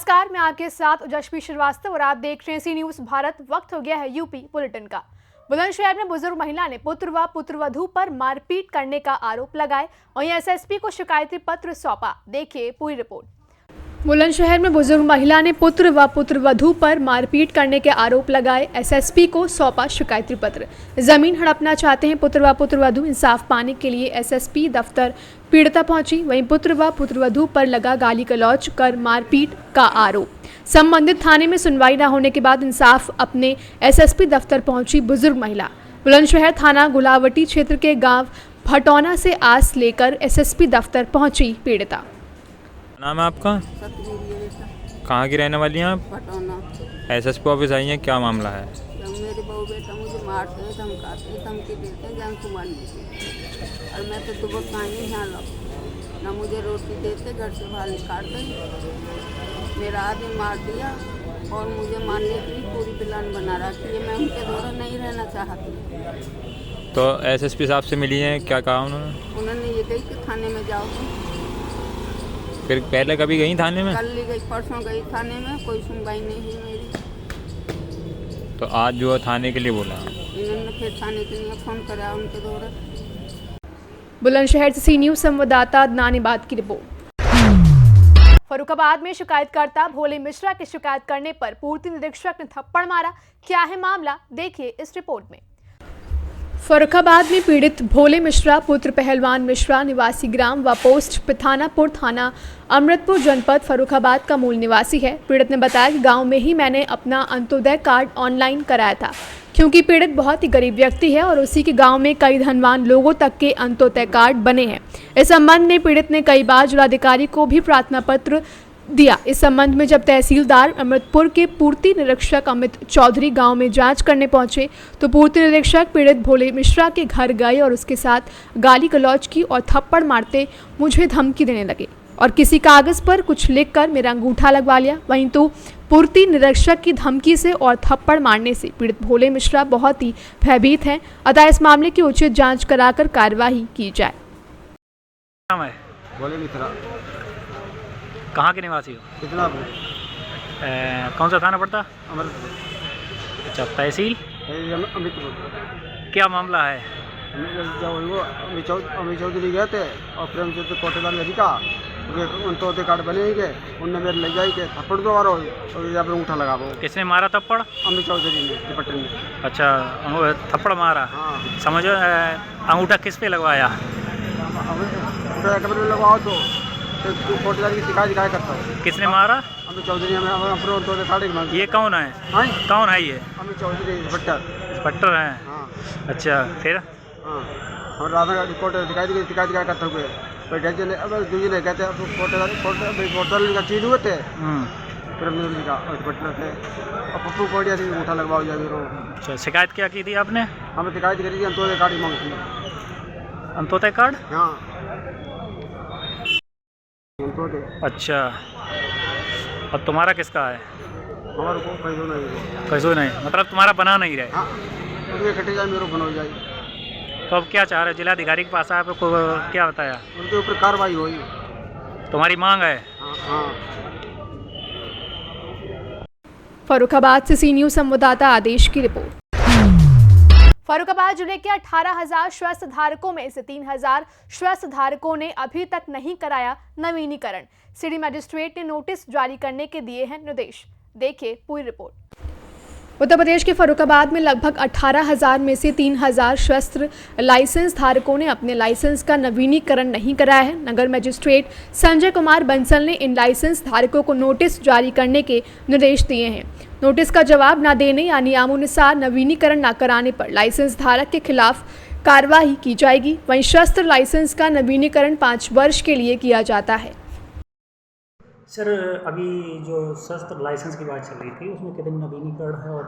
नमस्कार, मैं आपके साथ उजस्वी श्रीवास्तव और आप देख रहे हैं सी न्यूज भारत। वक्त हो गया है यूपी बुलेटिन का। बुलंदशहर में बुजुर्ग महिला ने पुत्र व पुत्रवधू पर मारपीट करने का आरोप लगाए, वहीं एसएसपी को शिकायती पत्र सौंपा। देखिए पूरी रिपोर्ट। बुलंदशहर में बुजुर्ग महिला ने पुत्र व पुत्रवधू पर मारपीट करने के आरोप लगाए, एसएसपी को सौंपा शिकायती पत्र। जमीन हड़पना चाहते हैं पुत्र व पुत्रवधू। इंसाफ पाने के लिए एसएसपी दफ्तर पीड़िता पहुंची, वहीं पुत्र व पुत्रवधू पर लगा गाली गलौज कर मारपीट का आरोप। संबंधित थाने में सुनवाई न होने के बाद इंसाफ अपने एसएसपी दफ्तर पहुंची बुजुर्ग महिला। बुलंदशहर थाना गुलावटी क्षेत्र के गांव भटौना से आस लेकर एसएसपी दफ्तर पहुंची पीड़िता। नाम है आपका? कहाँ की रहने वाली हैं आप? भटौना। एसएसपी ऑफिस आई हैं, क्या मामला है? मेरे बहू बेटा मुझे मारते हैं, धमकाते हैं, धमकी देते हैं जान से मारने की। और मैं तो सुबह पानी यहाँ लो ना, मुझे रोटी देते, घर से बाहर निकाल दें। मेरा आदमी मार दिया और मुझे मारने की पूरी प्लान बना रखी है। मैं उनके द्वारा नहीं रहना चाहती। तो एसएसपी साहब से मिली हैं, क्या कहा उन्होंने? उन्होंने ये कही कि थाने में जाओ। फिर पहले कभी गई थाने में? कल गई, परसों गई थाने में, कोई सुनवाई नहीं हुई मेरी। तो आज जो है थाने के लिए बोला? इन्होंने फिर थाने के लिए फ़ोन करा उनके द्वारा। बुलंदशहर से सी न्यूज संवाददाता अदनान इबाद की रिपोर्ट। फर्रुखाबाद में शिकायतकर्ता भोले मिश्रा की शिकायत करने पर पूर्ति निरीक्षक ने थप्पड़ मारा। क्या है मामला, देखिए इस रिपोर्ट में। फर्रुखाबाद में पीड़ित भोले मिश्रा पुत्र पहलवान मिश्रा निवासी ग्राम व पोस्ट पिथानापुर थाना अमृतपुर जनपद फर्रुखाबाद का मूल निवासी है। पीड़ित ने बताया कि गांव में ही मैंने अपना अंत्योदय कार्ड ऑनलाइन कराया था, क्योंकि पीड़ित बहुत ही गरीब व्यक्ति है और उसी के गांव में कई धनवान लोगों तक के अंत्योदय कार्ड बने हैं। इस संबंध में पीड़ित ने कई बार जिलाधिकारी को भी प्रार्थना पत्र दिया। इस संबंध में जब तहसीलदार अमृतपुर के पूर्ति निरीक्षक अमित चौधरी गांव में जांच करने पहुंचे तो पूर्ति निरीक्षक पीड़ित भोले मिश्रा के घर गए और उसके साथ गाली गलौज की और थप्पड़ मारते मुझे धमकी देने लगे और किसी कागज पर कुछ लिखकर मेरा अंगूठा लगवा लिया। वहीं तो पूर्ति निरीक्षक की धमकी से और थप्पड़ मारने से पीड़ित भोले मिश्रा बहुत ही भयभीत हैं। अतः इस मामले की उचित जाँच कराकर कार्यवाही की जाए। भोले मिश्रा। कहाँ के निवासी हो? कितना कौन सा थाना पड़ता? अमृतपुर। अच्छा, तहसील अमृतपुर। क्या मामला है? अमित चौधरी गए थे और प्रेमचंद कोटेदार ने दिखा अंत्योदय कार्ड बने ही गए। उनने मेरे ले जाई के थप्पड़ दो और यहाँ पर अंगूठा लगा वो। किसने मारा थप्पड़? अमित चौधरी ने, पटेल ने। अच्छा, थप्पड़ मारा। हाँ। समझो, अंगूठा किस पे लगवाया? लगवाओ तो कोटेदार की शिकायत करता हूँ। किसने मारा? अमित चौधरी। अंत्योदय कार्ड। ये कौन है? हाँ, कौन है ये? अमित चौधरी भट्टर। इंस्पेक्टर हैं? हाँ। अच्छा, फिर? हाँ, हम राधा कोर्ट शिकायत क्या करते हुए बैठे ने। अब दूसरे ने कहते अब कोर्टल का चीज हुए थे प्रेमचंद का भट्टर थे और पप्पू कोडिया से अंगूठा लगवाओ जाए। अच्छा, शिकायत क्या की थी आपने? हमें शिकायत करी थी अंत्योदय कार्ड मांगती। अंत्योदय कार्ड? हाँ। अच्छा, और तुम्हारा किसका है? हमारे को पैसों नहीं। कैसे नहीं, मतलब तुम्हारा बना नहीं रहे? हाँ, उनके कटे जाए, मेरे बनो जाए। तो अब क्या चाह रहे? जिलाधिकारी के पास आए, आपको क्या बताया? उनके ऊपर कार्रवाई हुई। तुम्हारी मांग है? हाँ, हाँ। फर्रुखाबाद से सी न्यूज संवाददाता आदेश की रिपोर्ट। फर्रुखाबाद जिले के 18,000 स्वस्थ धारकों में से 3,000 स्वस्थ धारकों ने अभी तक नहीं कराया नवीनीकरण। सिटी मजिस्ट्रेट ने नोटिस जारी करने के दिए हैं निर्देश। देखिए पूरी रिपोर्ट। उत्तर प्रदेश के फर्रुखाबाद में लगभग 18,000 में से 3,000 शस्त्र लाइसेंस धारकों ने अपने लाइसेंस का नवीनीकरण नहीं कराया है। नगर मजिस्ट्रेट संजय कुमार बंसल ने इन लाइसेंस धारकों को नोटिस जारी करने के निर्देश दिए हैं। नोटिस का जवाब न देने या नियमानुसार नवीनीकरण न कराने पर लाइसेंस धारक के खिलाफ कार्रवाई की जाएगी। वहीं शस्त्र लाइसेंस का नवीनीकरण 5 वर्ष के लिए किया जाता है। सर, अभी जो शस्त्र लाइसेंस की बात चल रही थी उसमें कितने नवीनीकरण है और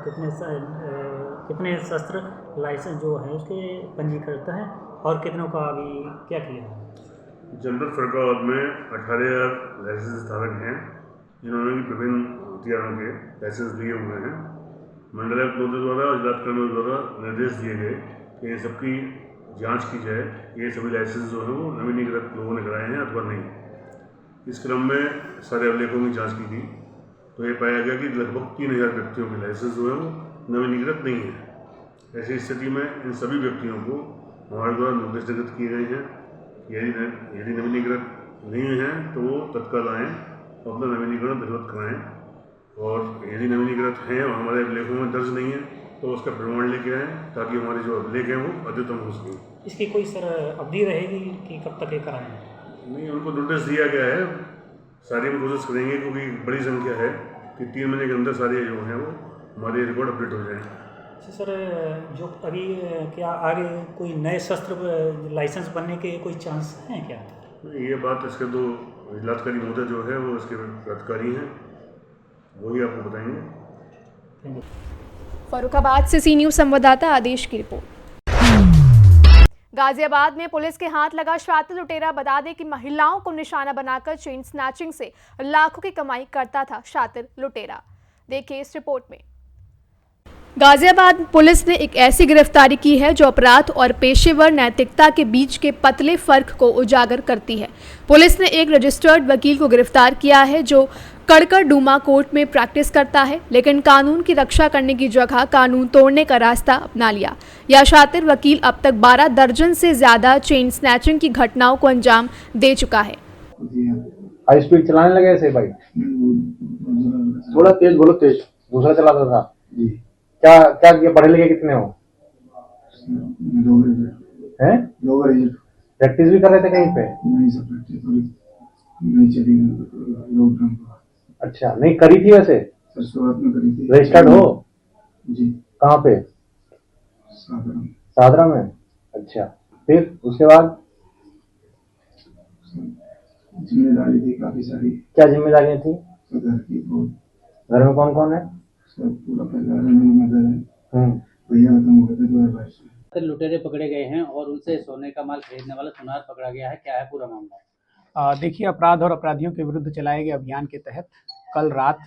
कितने शस्त्र लाइसेंस जो है उसके पंजीकृत हैं और कितनों का अभी क्या किया है? जनपद फर्रुखाबाद में 18,000 लाइसेंस धारक हैं जिन्होंने विभिन्न हथियारों के लाइसेंस लिए हुए हैं। मंडलायुक्त महोदय द्वारा और जिलाधिकारी द्वारा निर्देश दिए गए कि इन सबकी जांच की जाए, ये सभी लाइसेंस जो हैं वो नवीनीकृत लोगों ने कराए हैं अथवा नहीं। इस क्रम में सारे अभिलेखों की जांच की गई तो ये पाया गया कि लगभग 3000 व्यक्तियों के लाइसेंस जो है वो नवीनीकृत नहीं है। ऐसी स्थिति में इन सभी व्यक्तियों को हमारे द्वारा नोटिस निर्गत किए गए हैं। यदि नवीनीकृत नहीं हैं तो वो तत्काल आएँ और अपना नवीनीकरण विधिवत कराएँ, और यदि नवीनीकृत हैं और हमारे अभिलेखों में दर्ज नहीं है तो उसका प्रमाण लेके आएँ ताकि हमारे जो अभिलेख हैं वो अद्यतन हो सकें। इसकी कोई सर अवधि रहेगी कि कब तक ये कराएं? नहीं, उनको नोटिस दिया गया है, सारी हम कोशिश करेंगे क्योंकि बड़ी संख्या है कि 3 महीने के अंदर सारे जो हैं वो हमारे रिकॉर्ड अपडेट हो जाएँ। अच्छा सर, जो अभी क्या आगे कोई नए शस्त्र लाइसेंस बनने के कोई चांस हैं क्या? ये बात इसके दो जिलाधिकारी महोदय जो है वो इसके अधिकारी हैं, वही आपको बताएंगे। फर्रुखाबाद से सी न्यूज़ संवाददाता आदेश की रिपोर्ट। गाजियाबाद में पुलिस के हाथ लगा शातिर लुटेरा। बता दें कि महिलाओं को निशाना बनाकर चेन स्नैचिंग से लाखों की कमाई करता था शातिर लुटेरा। देखिए इस रिपोर्ट में। गाजियाबाद पुलिस ने एक ऐसी गिरफ्तारी की है जो अपराध और पेशेवर नैतिकता के बीच के पतले फर्क को उजागर करती है। पुलिस ने एक रजिस्टर्ड वकील को गिरफ्तार किया है जो कड़कर डूमा कोर्ट में प्रैक्टिस करता है, लेकिन कानून की रक्षा करने की जगह कानून तोड़ने का रास्ता अपना लिया। यह शातिर वकील अब तक 12 दर्जन से ज्यादा चेन स्नैचिंग की घटनाओं को अंजाम दे चुका है। हाई स्पीड चलाने लगे ऐसे भाई? थोड़ा तेज बोलो, तेज। दूसरा चलाता था जी। क्या क्या किया? पढ़े लिखे कितने हो? हैं? प्रैक्टिस भी कर रहे थे कहीं पे? नहीं सर, प्रैक्टिस नहीं चली लॉकडाउन। अच्छा, नहीं करी थी वैसे? सर शुरुआत में करी थी। रजिस्टर्ड हो जी। कहाँ पे? सादरा में। अच्छा, फिर उसके बाद जिम्मेदारी थी काफी सारी। क्या जिम्मेदारियां थी? घर की बहुत। घर में कौन कौन है? सब पूरा परिवार है, मेरी मदर है, भैया खत्म हो गए थे 2022 में। लुटेरे पकड़े गए हैं और उनसे सोने का माल खरीदने वाला सुनार पकड़ा गया है। क्या है पूरा मामला? देखिए, अपराध और अपराधियों के विरुद्ध चलाए गए अभियान के तहत कल रात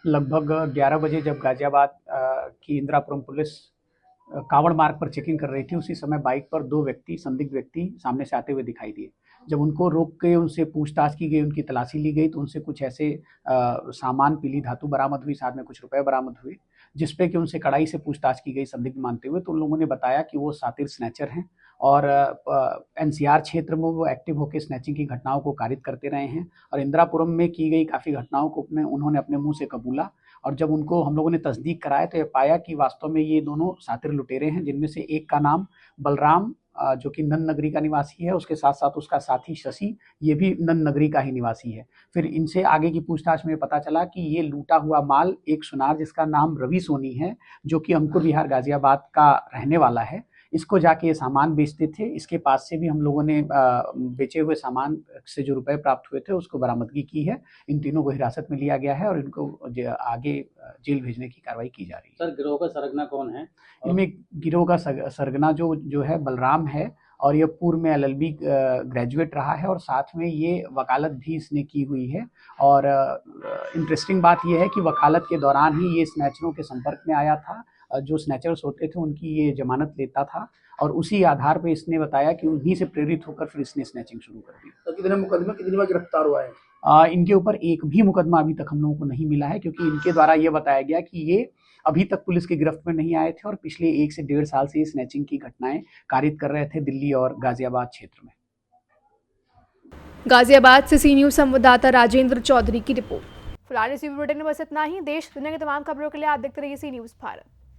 लगभग 11 बजे जब गाजियाबाद की इंदिरापुरम पुलिस कांवड़ मार्ग पर चेकिंग कर रही थी, उसी समय बाइक पर 2 व्यक्ति, संदिग्ध व्यक्ति सामने से आते हुए दिखाई दिए। जब उनको रोक के उनसे पूछताछ की गई, उनकी तलाशी ली गई, तो उनसे कुछ ऐसे सामान, पीली धातु बरामद हुई, साथ में कुछ रुपए बरामद हुए, जिसपे कि उनसे कड़ाई से पूछताछ की गई संदिग्ध मानते हुए। तो उन लोगों ने बताया कि वो शातिर स्नैचर हैं और एनसीआर क्षेत्र में वो एक्टिव होकर स्नैचिंग की घटनाओं को कारित करते रहे हैं और इंदिरापुरम में की गई काफ़ी घटनाओं को उन्होंने अपने मुंह से कबूला। और जब उनको हम लोगों ने तस्दीक कराया तो ये पाया कि वास्तव में ये दोनों शातिर लुटेरे हैं, जिनमें से एक का नाम बलराम जो कि नन नगरी का निवासी है, उसके साथ साथ उसका साथी शशि, ये भी नन नगरी का ही निवासी है। फिर इनसे आगे की पूछताछ में पता चला कि ये लूटा हुआ माल एक सुनार जिसका नाम रवि सोनी है, जो कि अंकुर विहार गाजियाबाद का रहने वाला है, इसको जाके ये सामान बेचते थे। इसके पास से भी हम लोगों ने बेचे हुए सामान से जो रुपए प्राप्त हुए थे उसको बरामदगी की है। इन तीनों को हिरासत में लिया गया है और इनको आगे जेल भेजने की कार्रवाई की जा रही है। सर, गिरोह का सरगना कौन है? इनमें गिरोह का सरगना जो है बलराम है और ये पूर्व में LLB ग्रेजुएट रहा है और साथ में ये वकालत भी इसने की हुई है। और इंटरेस्टिंग बात यह है कि वकालत के दौरान ही ये स्नैचरों के संपर्क में आया था। जो स्नैचर्स होते थे उनकी ये जमानत लेता था और उसी आधार पे इसने बताया कि उन्हीं से प्रेरित होकर फिर इसने स्नैचिंग शुरू कर दी। तो कितने मुकदमे, कितनी बार गिरफ्तार हुआ है? इनके ऊपर एक भी मुकदमा अभी तक हम लोगों को नहीं मिला है, क्योंकि इनके द्वारा ये बताया गया कि ये अभी तक पुलिस की गिरफ्त में नहीं आए थे और पिछले 1 से 1.5 साल से ये स्नैचिंग की घटनाएं कारित कर रहे थे दिल्ली और गाजियाबाद क्षेत्र में। गाजियाबाद से सी न्यूज़ संवाददाता राजेंद्र चौधरी की रिपोर्ट। फिलहाल इस बुलेटिन में बस इतना ही। देश दुनिया की तमाम खबरों के लिए आप देखते रहिए सी न्यूज़ भारत।